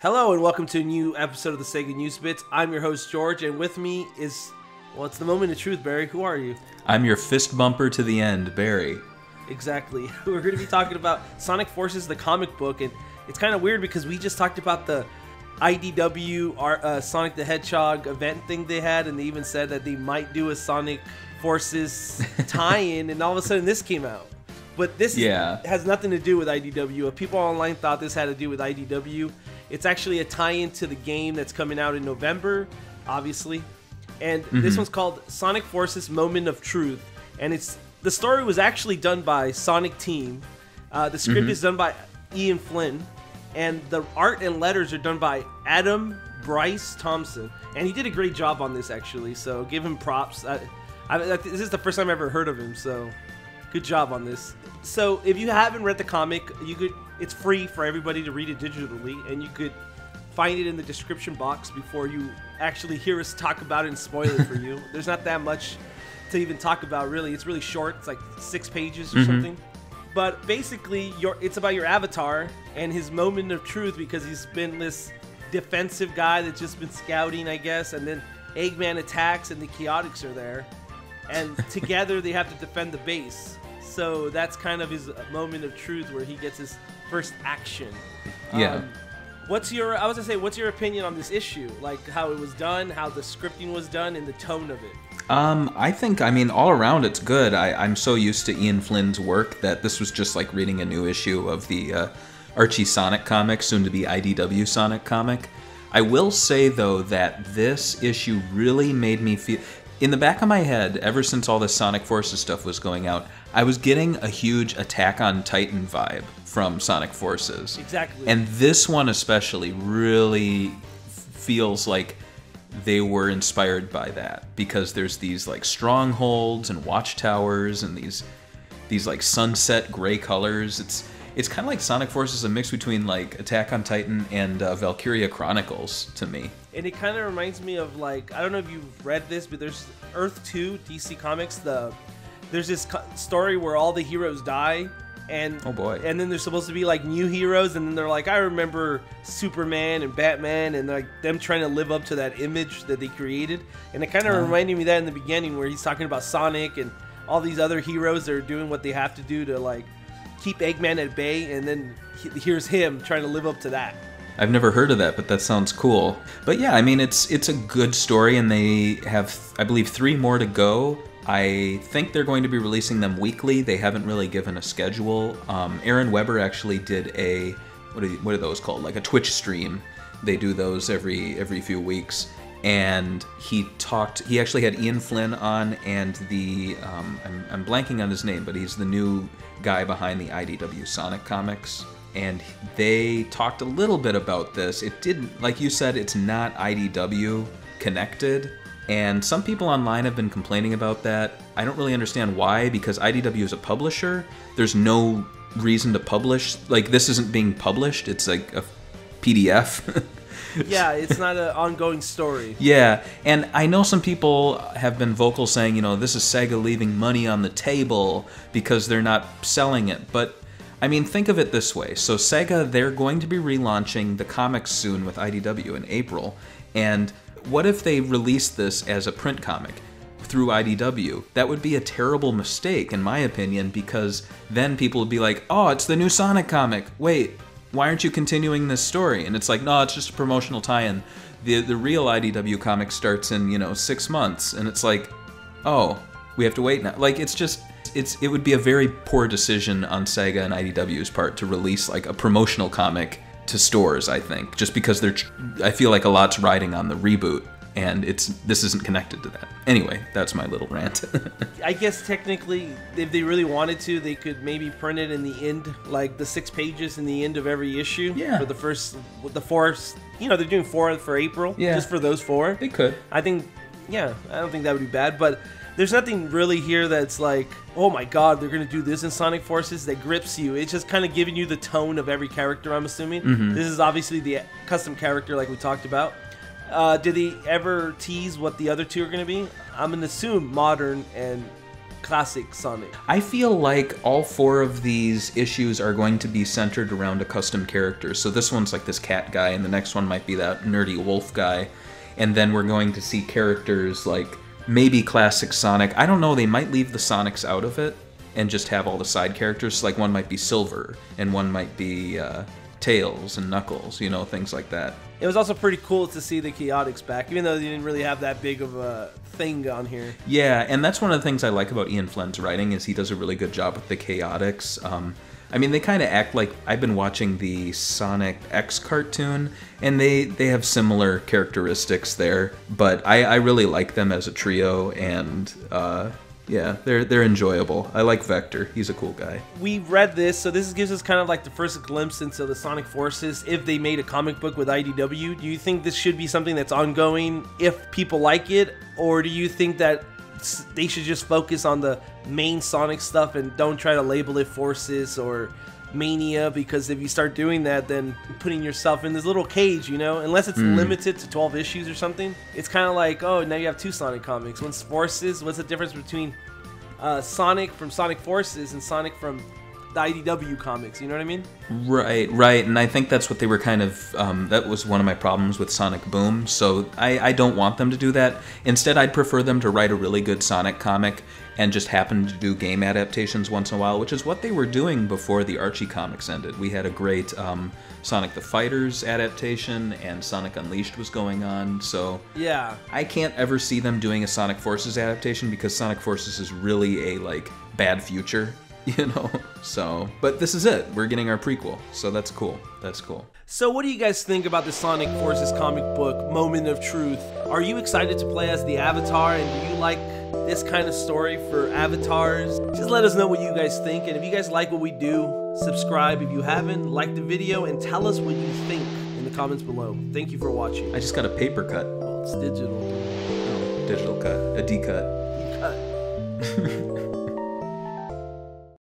Hello and welcome to a new episode of the SEGA News Bits. I'm your host George, and with me is, well, it's the moment of truth, Barry. Who are you? I'm your fist bumper to the end, Barry. Exactly. We're going to be talking about Sonic Forces, the comic book, and it's kind of weird because we just talked about the IDW Sonic the Hedgehog event thing they had, and they even said that they might do a Sonic Forces tie-in, and all of a sudden this came out. But this has nothing to do with IDW. People online thought this had to do with IDW. It's actually a tie-in to the game that's coming out in November, obviously. And this one's called Sonic Forces Moment of Truth. And the story was actually done by Sonic Team. The script is done by Ian Flynn. And the art and letters are done by Adam Bryce Thompson. And he did a great job on this, actually. So give him props. This is the first time I ever heard of him, so good job on this. So if you haven't read the comic, it's free for everybody to read it digitally, and you could find it in the description box before you actually hear us talk about it and spoil it for you. There's not that much to even talk about, really. It's really short. It's like 6 pages or something. But basically, it's about your avatar and his moment of truth, because he's been this defensive guy that's just been scouting, I guess, and then Eggman attacks and the Chaotix are there. And together they have to defend the base. So that's kind of his moment of truth where he gets his first action. Yeah. What's your opinion on this issue? Like how it was done, how the scripting was done, and the tone of it? I mean, all around it's good. I'm so used to Ian Flynn's work that this was just like reading a new issue of the Archie Sonic comic, soon to be IDW Sonic comic. I will say, though, that this issue really made me feel... In the back of my head, ever since all this Sonic Forces stuff was going out, I was getting a huge Attack on Titan vibe from Sonic Forces. Exactly. And this one especially really feels like they were inspired by that, because there's these like strongholds and watchtowers and these like sunset gray colors. It's kind of like Sonic Forces, a mix between like Attack on Titan and Valkyria Chronicles to me. And it kind of reminds me of, like, I don't know if you've read this, but there's Earth 2 DC Comics. There's this story where all the heroes die, and oh boy, and then there's supposed to be like new heroes, and then they're like, I remember Superman and Batman, and like them trying to live up to that image that they created. And it kind of reminded me of that in the beginning, where he's talking about Sonic and all these other heroes that are doing what they have to do to like keep Eggman at bay, and then here's him trying to live up to that. I've never heard of that, but that sounds cool. But yeah, I mean, it's a good story, and they have, I believe, 3 more to go. I think they're going to be releasing them weekly. They haven't really given a schedule. Aaron Weber actually did a, what are those called? Like a Twitch stream. They do those every few weeks. And he actually had Ian Flynn on, and I'm blanking on his name, but he's the new guy behind the IDW Sonic comics. And they talked a little bit about this. It didn't, like you said, it's not IDW connected. And some people online have been complaining about that. I don't really understand why, because IDW is a publisher. There's no reason to publish. Like, this isn't being published. It's like a PDF. Yeah, it's not an ongoing story. Yeah, and I know some people have been vocal saying, this is Sega leaving money on the table because they're not selling it. But I mean, think of it this way. So Sega, they're going to be relaunching the comics soon with IDW in April. And what if they released this as a print comic through IDW? That would be a terrible mistake, in my opinion, because then people would be like, oh, it's the new Sonic comic. Wait, why aren't you continuing this story? And it's like, no, it's just a promotional tie-in. The real IDW comic starts in, 6 months. And it's like, oh, we have to wait now. Like, it would be a very poor decision on Sega and IDW's part to release like a promotional comic to stores, I think, just because I feel like a lot's riding on the reboot, and this isn't connected to that. Anyway, that's my little rant. I guess technically, if they really wanted to, they could maybe print it in the end, like the 6 pages in the end of every issue. Yeah. For the 4, they're doing 4 for April. Yeah. Just for those 4. They could. I think, I don't think that would be bad, but there's nothing really here that's like, oh my god, they're going to do this in Sonic Forces that grips you. It's just kind of giving you the tone of every character, I'm assuming. This is obviously the custom character like we talked about. Did they ever tease what the other 2 are going to be? I'm going to assume Modern and classic Sonic. I feel like all 4 of these issues are going to be centered around a custom character. So this one's like this cat guy, and the next one might be that nerdy wolf guy. And then we're going to see characters like maybe classic Sonic. I don't know, they might leave the Sonics out of it and just have all the side characters. Like one might be Silver, and one might be Tails and Knuckles, you know, things like that. It was also pretty cool to see the Chaotix back, even though they didn't really have that big of a thing on here. Yeah, and that's one of the things I like about Ian Flynn's writing, is he does a really good job with the Chaotix. I mean, they kind of act like, I've been watching the Sonic X cartoon, and they have similar characteristics there, but I really like them as a trio, and yeah, they're enjoyable. I like Vector. He's a cool guy. We read this, so this gives us kind of like the first glimpse into the Sonic Forces. If they made a comic book with IDW, do you think this should be something that's ongoing if people like it? Or do you think that they should just focus on the main Sonic stuff and don't try to label it Forces or Mania? Because if you start doing that, then you're putting yourself in this little cage, you know? Unless it's limited to 12 issues or something. It's kind of like, oh, now you have 2 Sonic comics. One's Forces. What's the difference between Sonic from Sonic Forces and Sonic from the IDW comics? You know what I mean? Right. And I think that's what they were kind of, that was one of my problems with Sonic Boom. So I don't want them to do that. Instead, I'd prefer them to write a really good Sonic comic and just happen to do game adaptations once in a while, which is what they were doing before the Archie comics ended. We had a great Sonic the Fighters adaptation, and Sonic Unleashed was going on, so yeah, I can't ever see them doing a Sonic Forces adaptation, because Sonic Forces is really a, like, bad future, you know? So, but this is it. We're getting our prequel, so that's cool. That's cool. So what do you guys think about the Sonic Forces comic book, Moment of Truth? Are you excited to play as the Avatar, and do you like this kind of story for avatars? Just let us know what you guys think, and if you guys like what we do, subscribe if you haven't, like the video, and tell us what you think in the comments below. Thank you for watching. I just got a paper cut. Well, it's digital. Oh, digital cut. A D cut. You cut.